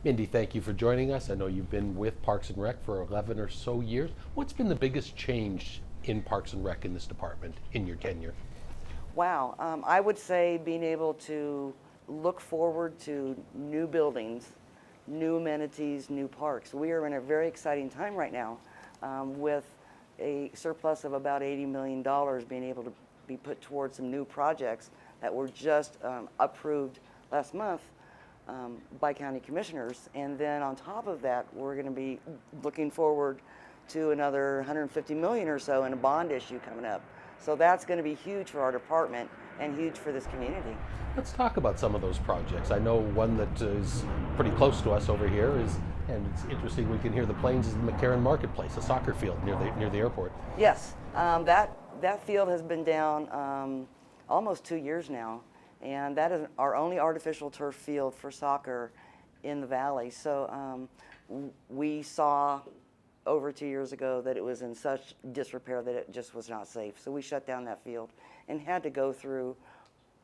Mindy, thank you for joining us. I know you've been with Parks and Rec for 11 or so years. What's been the biggest change in Parks and Rec in this department in your tenure? Wow, I would say being able to look forward to new buildings, new amenities, new parks. We are in a very exciting time right now with a surplus of about $80 million being able to be put towards some new projects that were just approved last month by county commissioners. And then on top of that, we're going to be looking forward to another 150 million or so in a bond issue coming up. So that's going to be huge for our department and huge for this community. Let's talk about some of those projects. I know one that is pretty close to us over here is, and it's interesting, we can hear the planes, is the McCarran Marketplace, a soccer field near the airport. Yes, that field has been down almost 2 years now, and that is our only artificial turf field for soccer in the valley. So we saw over 2 years ago that it was in such disrepair that it just was not safe. So we shut down that field and had to go through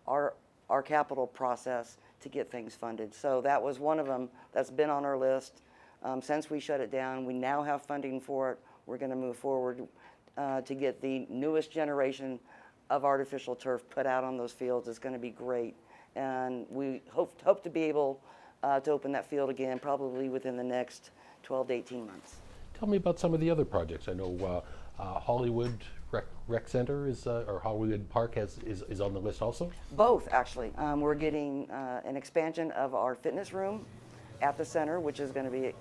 our capital process to get things funded. So that was one of them that's been on our list since we shut it down. We now have funding for it. We're going to move forward to get the newest generation of artificial turf put out on those fields. Is going to be great. And we hope to be able to open that field again probably within the next 12 to 18 months. Tell me about some of the other projects. I know Hollywood Rec Center or Hollywood Park is on the list also? Both, actually. We're getting an expansion of our fitness room at the center, which is going to be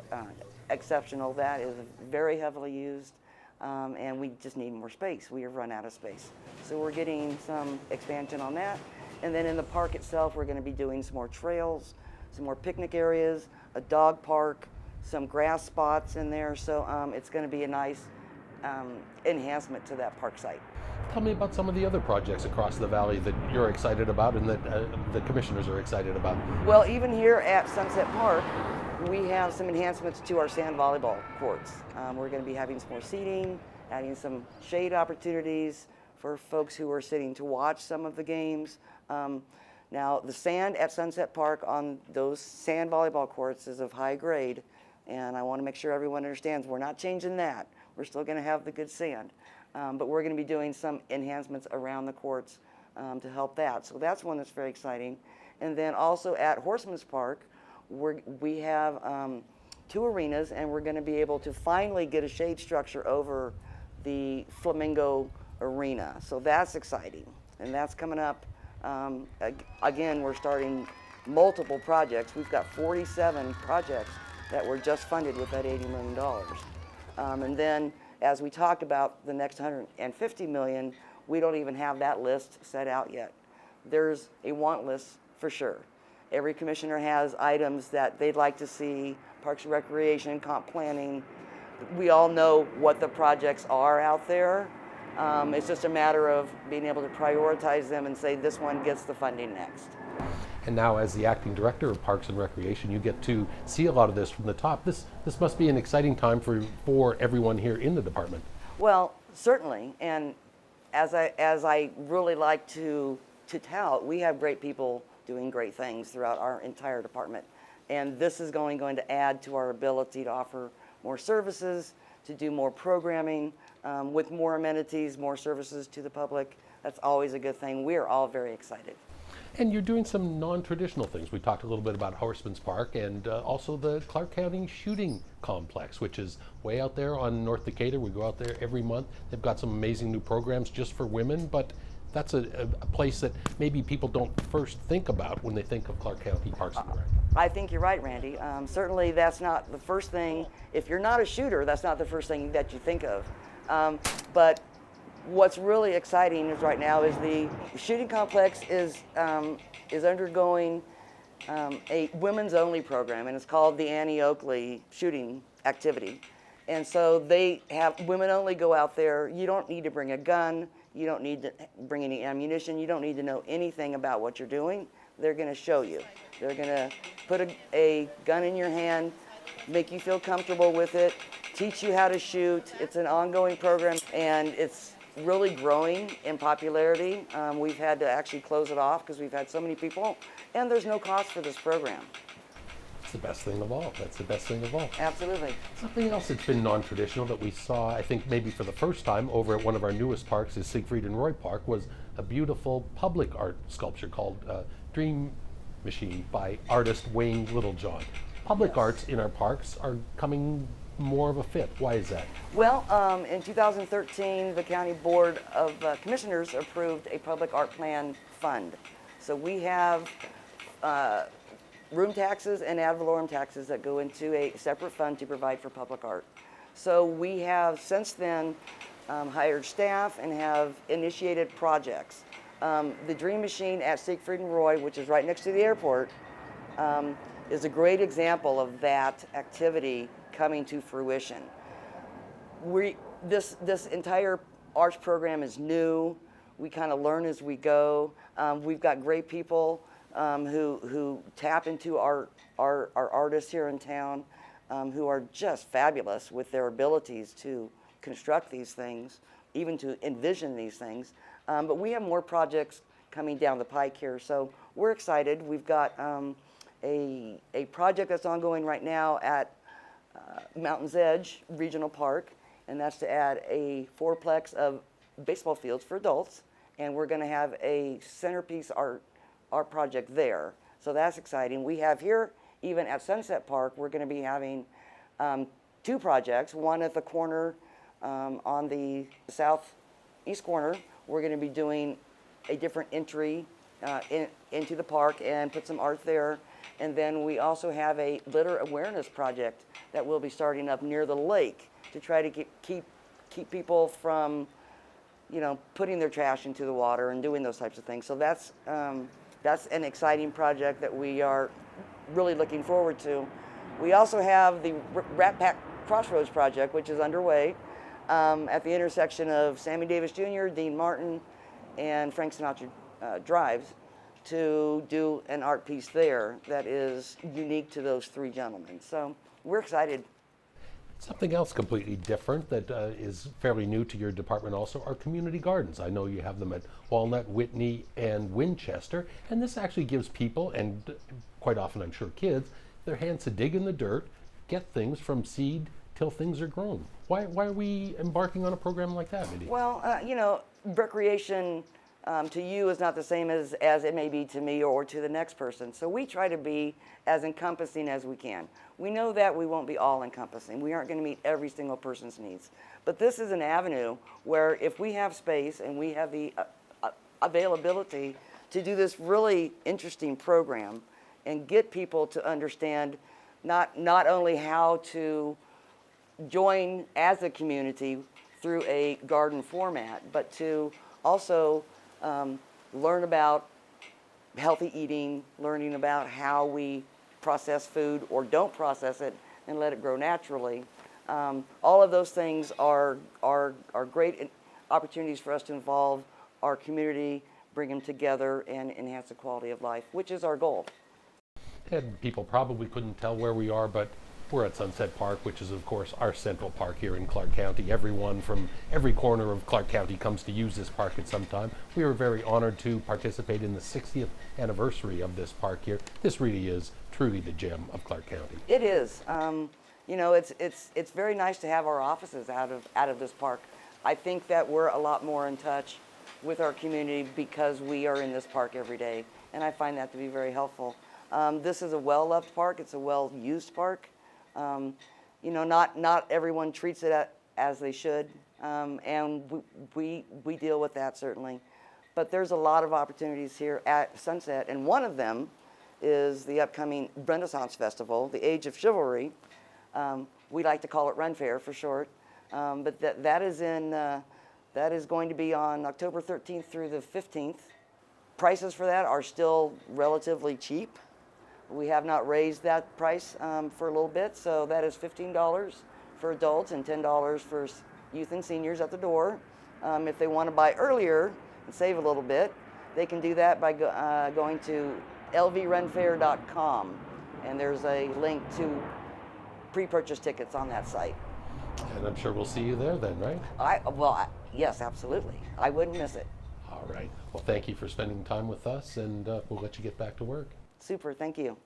exceptional. That is very heavily used, and we just need more space. We have run out of space. So we're getting some expansion on that. And then in the park itself, we're going to be doing some more trails, some more picnic areas, a dog park, some grass spots in there. So it's going to be a nice enhancement to that park site. Tell me about some of the other projects across the valley that you're excited about and that the commissioners are excited about. Well, even here at Sunset Park, we have some enhancements to our sand volleyball courts. We're going to be having some more seating, adding some shade opportunities for folks who are sitting to watch some of the games. Now, the sand at Sunset Park on those sand volleyball courts is of high grade, and I want to make sure everyone understands we're not changing that. We're still going to have the good sand, but we're going to be doing some enhancements around the courts to help that. So that's one that's very exciting. And then also at Horseman's Park, we have 2 arenas, and we're going to be able to finally get a shade structure over the Flamingo Arena. So that's exciting, and that's coming up. Again, we're starting multiple projects. We've got 47 projects that were just funded with that $80 million. And then, as we talked about, the next $150 million, we don't even have that list set out yet. There's a want list for sure. Every commissioner has items that they'd like to see, Parks and Recreation, comp planning. We all know what the projects are out there. It's just a matter of being able to prioritize them and say this one gets the funding next. And now, as the acting director of Parks and Recreation, you get to see a lot of this from the top. This must be an exciting time for everyone here in the department. Well, certainly, and as I really like to tout, we have great people doing great things throughout our entire department, and this is going to add to our ability to offer more services, to do more programming with more amenities, more services to the public. That's always a good thing. We are all very excited. And you're doing some non-traditional things. We talked a little bit about Horseman's Park and also the Clark County Shooting Complex, which is way out there on North Decatur. We go out there every month. They've got some amazing new programs just for women, but that's a place that maybe people don't first think about when they think of Clark County Parks and Rec. I think you're right, Randy. Certainly that's not the first thing. If you're not a shooter, that's not the first thing that you think of. But what's really exciting is right now is the shooting complex is undergoing a women's only program, and it's called the Annie Oakley Shooting Activity. And so they have women only go out there. You don't need to bring a gun. You don't need to bring any ammunition. You don't need to know anything about what you're doing. They're going to show you. They're going to put a gun in your hand, make you feel comfortable with it, teach you how to shoot. It's an ongoing program, and it's really growing in popularity. We've had to actually close it off because we've had so many people, and there's no cost for this program. It's the best thing of all. That's the best thing of all. Absolutely. Something else that's been non-traditional that we saw, I think maybe for the first time over at one of our newest parks is Siegfried and Roy Park, was a beautiful public art sculpture called Dream Machine by artist Wayne Littlejohn. Public arts in our parks are coming more of a fit. Why is that? Well, in 2013, the County Board of Commissioners approved a public art plan fund. So we have room taxes and ad valorem taxes that go into a separate fund to provide for public art. So we have since then hired staff and have initiated projects. The Dream Machine at Siegfried and Roy, which is right next to the airport, is a great example of that activity coming to fruition. This entire arts program is new. We kind of learn as we go. We've got great people who tap into our artists here in town who are just fabulous with their abilities to construct these things, even to envision these things. But we have more projects coming down the pike here, so we're excited. We've got a project that's ongoing right now at Mountain's Edge Regional Park, and that's to add a fourplex of baseball fields for adults, and we're going to have a centerpiece art project there. So that's exciting. We have here, even at Sunset Park, we're going to be having two projects. One at the corner on the southeast corner, we're going to be doing a different entry into the park and put some art there. And then we also have a litter awareness project that will be starting up near the lake to try to keep people from, putting their trash into the water and doing those types of things. So that's an exciting project that we are really looking forward to. We also have the Rat Pack Crossroads project, which is underway at the intersection of Sammy Davis Jr., Dean Martin, and Frank Sinatra Drives, to do an art piece there that is unique to those three gentlemen. So we're excited. Something else completely different that is fairly new to your department also are community gardens. I know you have them at Walnut, Whitney, and Winchester, and this actually gives people, and quite often I'm sure kids, their hands to dig in the dirt, get things from seed till things are grown. Why are we embarking on a program like that, Mindy? Well, recreation to you is not the same as it may be to me or to the next person. So we try to be as encompassing as we can. We know that we won't be all encompassing. We aren't going to meet every single person's needs. But this is an avenue where if we have space and we have the availability to do this really interesting program and get people to understand not only how to join as a community through a garden format, but to also learn about healthy eating, learning about how we process food or don't process it and let it grow naturally. All of those things are great opportunities for us to involve our community, bring them together, and enhance the quality of life, which is our goal. And people probably couldn't tell where we are, but we're at Sunset Park, which is, of course, our central park here in Clark County. Everyone from every corner of Clark County comes to use this park at some time. We are very honored to participate in the 60th anniversary of this park here. This really is truly the gem of Clark County. It is. It's very nice to have our offices out of this park. I think that we're a lot more in touch with our community because we are in this park every day, and I find that to be very helpful. This is a well-loved park. It's a well-used park. Not everyone treats it as they should, and we deal with that certainly. But there's a lot of opportunities here at Sunset, and one of them is the upcoming Renaissance Festival, the Age of Chivalry. We like to call it Run Fair for short, but that is going to be on October 13th through the 15th. Prices for that are still relatively cheap. We have not raised that price for a little bit, so that is $15 for adults and $10 for youth and seniors at the door. If they want to buy earlier and save a little bit, they can do that by going to lvrunfair.com, and there's a link to pre-purchase tickets on that site. And I'm sure we'll see you there then, right? Yes, absolutely. I wouldn't miss it. All right. Well, thank you for spending time with us, and we'll let you get back to work. Super, thank you.